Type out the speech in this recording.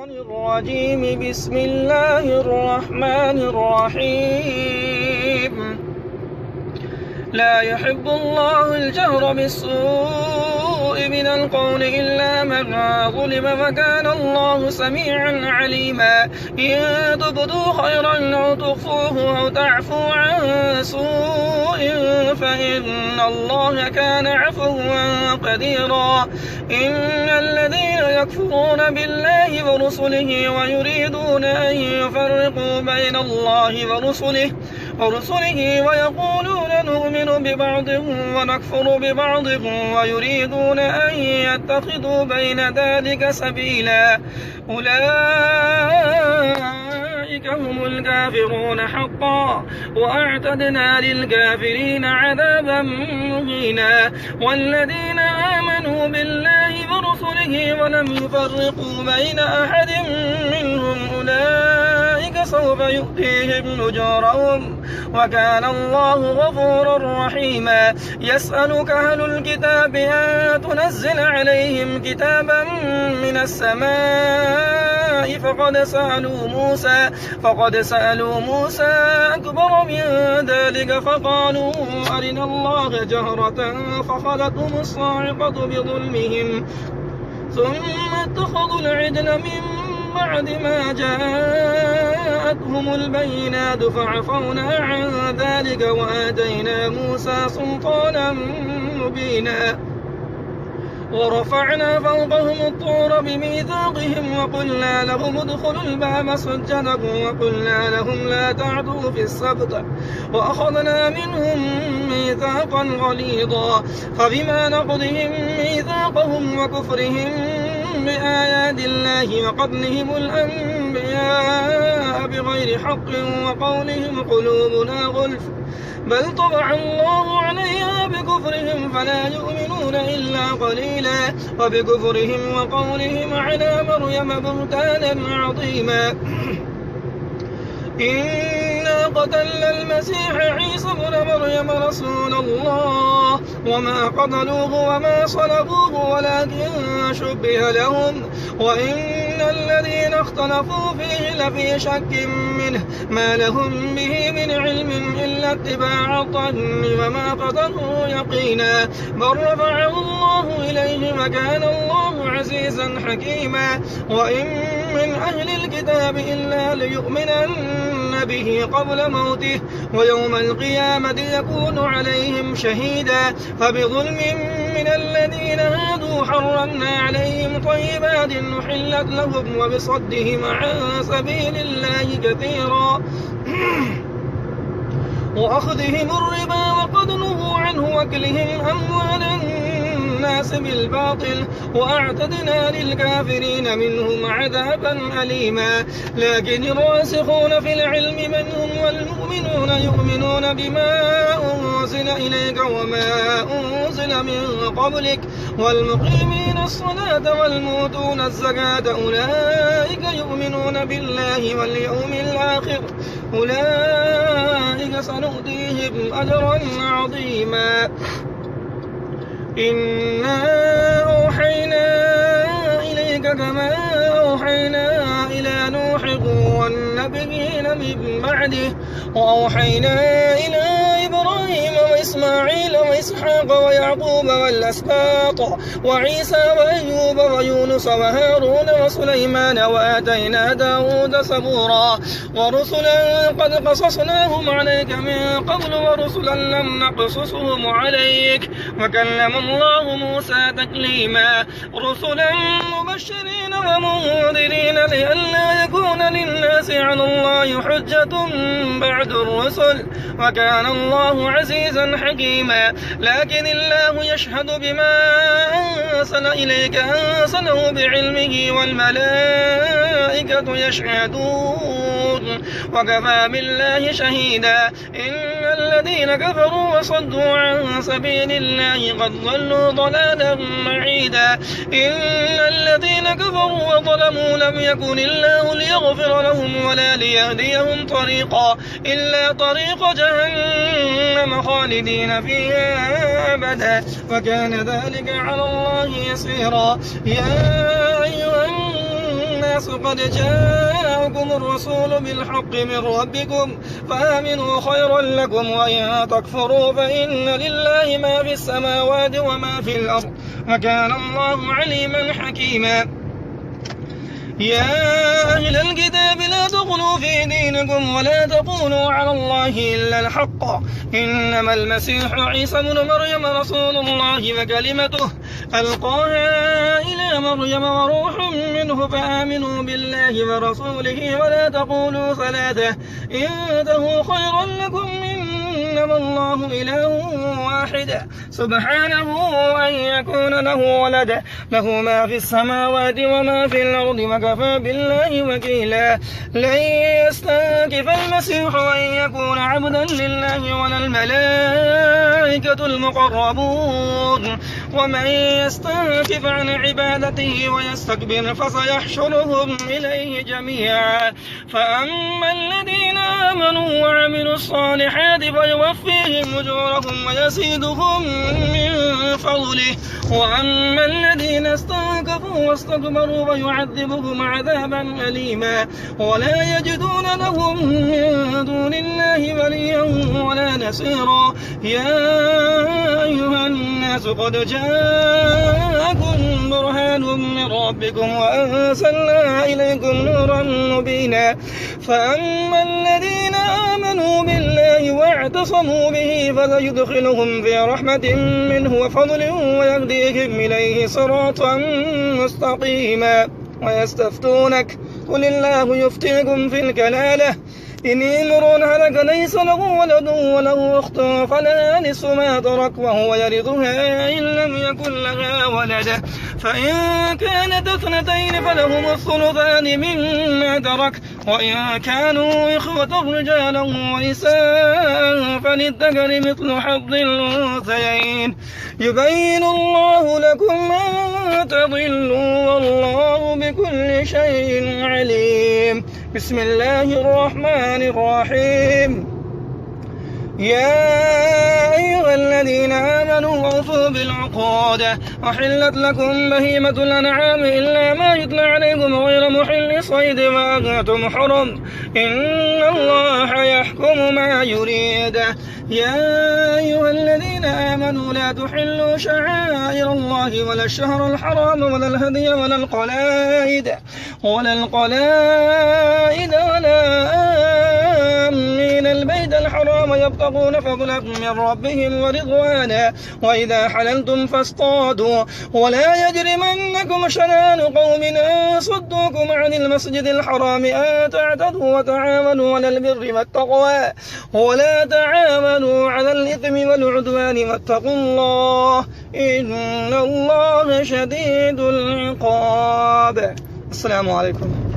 الشيطان الرجيم. بسم الله الرحمن الرحيم. لا يحب الله الجهر بالسوء من القول إلا من ظلم، وكان الله سميعا عليما. إن تبدوا خيرا أو تخفوه أو تعفو عن سوء فإن الله كان عفوا قديرا. إن الذين يكفرون بالله ورسله ويريدون أن يفرقوا بين الله ورسله ويقولون نؤمن ببعض ونكفر ببعض ويريدون أن يتخذوا بين ذلك سبيلا، أولئك هم الكافرون حقا، وأعتدنا للكافرين عذابا مهينا. والذين آمنوا بالله ورسله ولم يفرقوا بين أحد منهم أولئك سوف يؤتيهم أجورهم، وكان الله غفورا رحيما. يسألك أهل الكتاب أن تنزل عليهم كتابا من السماء فقد سألوا موسى أكبر من ذلك فقالوا أرنا الله جهرة فأخذتهم الصاعقة بظلمهم ثم اتخذوا العجل من بعد ما جاءتهم البينات فعفونا عن ذلك وآتينا موسى سلطانا مبينا. ورفعنا فوقهم الطور بميثاقهم وقلنا لهم ادخلوا الباب سجدا وقلنا لهم لا تعدوا في السبت وأخذنا منهم ميثاقا غليظا. فبما نقضهم ميثاقهم وكفرهم بآيات الله وقتلهم الأنبياء بغير حق وقولهم قلوبنا غلف بل طبع الله عليها بكفرهم فلا يؤمنون إلا قليلا. وبكفرهم وقولهم على مريم بهتانا عظيما. إنا قتلنا المسيح عيسى ابن مريم رسول الله وما قتلوه وما صلبوه ولكن شبه لهم، وإن الذين اختلفوا فيه لفي شك منه ما لهم به من علم إلا اتباع الظن وما قتلوه يقينا بل رفعه الله إليه وكان الله عزيزا حكيما. وإن من أهل الكتاب إلا ليؤمنن به قبل موته ويوم القيامة يكون عليهم شهيدا. فبظلم من الذين هادوا حرمنا عليهم طيبات نحلت لهم وبصدهم عن سبيل الله كثيرا وأخذهم الربا وقد نهوا عنه وأكلهم أموال الناس بالباطل وأعتدنا للكافرين منهم عذابا أليما. لكن الراسخون في العلم منهم والمؤمنون يؤمنون بما أنزل إليك وما أنزل من قبلك والمقيمين الصلاة والمؤتون الزكاة أولئك يؤمنون بالله واليوم الآخر أولئك سنؤتيهم أجرا عظيما. إنا أوحينا إليك كما أوحينا إلى نوح والنبيين من بعده وأوحينا إلى إبراهيم وإسماعيل وإسحاق ويعقوب والأسباط وعيسى وأيوب ويونس وهارون وسليمان وآتينا داود زبورا. ورسلا قد قصصناهم عليك من قبل ورسلا لم نقصصهم عليك وكلم الله موسى تكليما. رسلا مبشرين ومنذرين لئلا يكون للناس على الله حجة بعد الرسل وكان الله عزيزا حكيما. لكن الله يشهد بما أنزل إليك أنزله بعلمه والملائكة يشهدون وكفى بالله شهيدا. إن الذين كفروا وصدوا عن سبيل الله قد ضلوا ضلالا بعيدا. إن الذين كفروا وظلموا لم يكن الله ليغفر لهم ولا ليهديهم طريقا إلا طريق جهنم خالدين فيها أبدا وكان ذلك على الله يسيرا. يا أيها الناس الناس قد جاءكم الرسول بالحق من ربكم فآمنوا خيرا لكم وإن تكفروا فإن لله ما في السماوات وما في الأرض وكان الله عليما حكيما. يا أهل الكتاب لا تغلوا في دينكم ولا تقولوا على الله إلا الحق إنما المسيح عيسى بن مريم رسول الله وكلمته ألقاها إلى مريم وروح منه فآمنوا بالله ورسوله ولا تقولوا ثلاثة انتهوا خيرا لكم إنما الله إله واحد سبحانه أن يكون له ولد له ما في السماوات وما في الأرض وكفى بالله وكيلا. لن يستنكف المسيح أن يكون عبدا لله ولا الملائكة المقربون ومن يستنكف عن عبادته ويستكبر فسيحشرهم إليه جميعا. فأما الذين آمنوا وعملوا الصالحات فيوفيهم أجورهم ويزيدهم من فضله وأما الذين استنكفوا واستكبروا فيعذبهم عذابا أليما ولا يجدون لهم من دون الله وليا ولا نصيرا. يا أيها الناس قد جاءكم برهان من ربكم وأنزلنا إليكم نورا مبينا. فأما الذين آمنوا بالله واعتصموا به فسيدخلهم في رحمة منه وفضل ويهديهم إليه صراطا مستقيما. ويستفتونك قل الله يفتيكم في الكلالة إن امرؤ هلك ليس له ولد وله أخت فلها نصف ما ترك وهو يرثها إن لم يكن لها ولد فإن كانت اثنتين فلهم الثلثان مما ترك وإن كانوا إخوة رجالا ونساء فللذكر مثل حظ الأنثيين يبين الله لكم أن تضلوا والله بكل شيء عليم. بسم الله الرحمن الرحيم. يا أيها الذين آمنوا أوفوا بالعقود أحلت لكم بهيمة الأنعام إلا ما يتلى عليكم غير محل صيد وأنتم حرم إن الله يحكم ما يريد. يا أيها الذين آمنوا لا تحلوا شعائر الله ولا الشهر الحرام ولا الهدي ولا القلائد ولا آمين البيت الحرام يبتغون فضلا من ربهم ورضوانا وإذا حللتم فاصطادوا ولا يجرمنكم شنآن قوم أن صدوكم عن المسجد الحرام أن تعتدوا وتعاونوا على البر والتقوى ولا تعاونوا على الإثم والعدوان واتقوا الله إن الله شديد العقاب. السلام عليكم.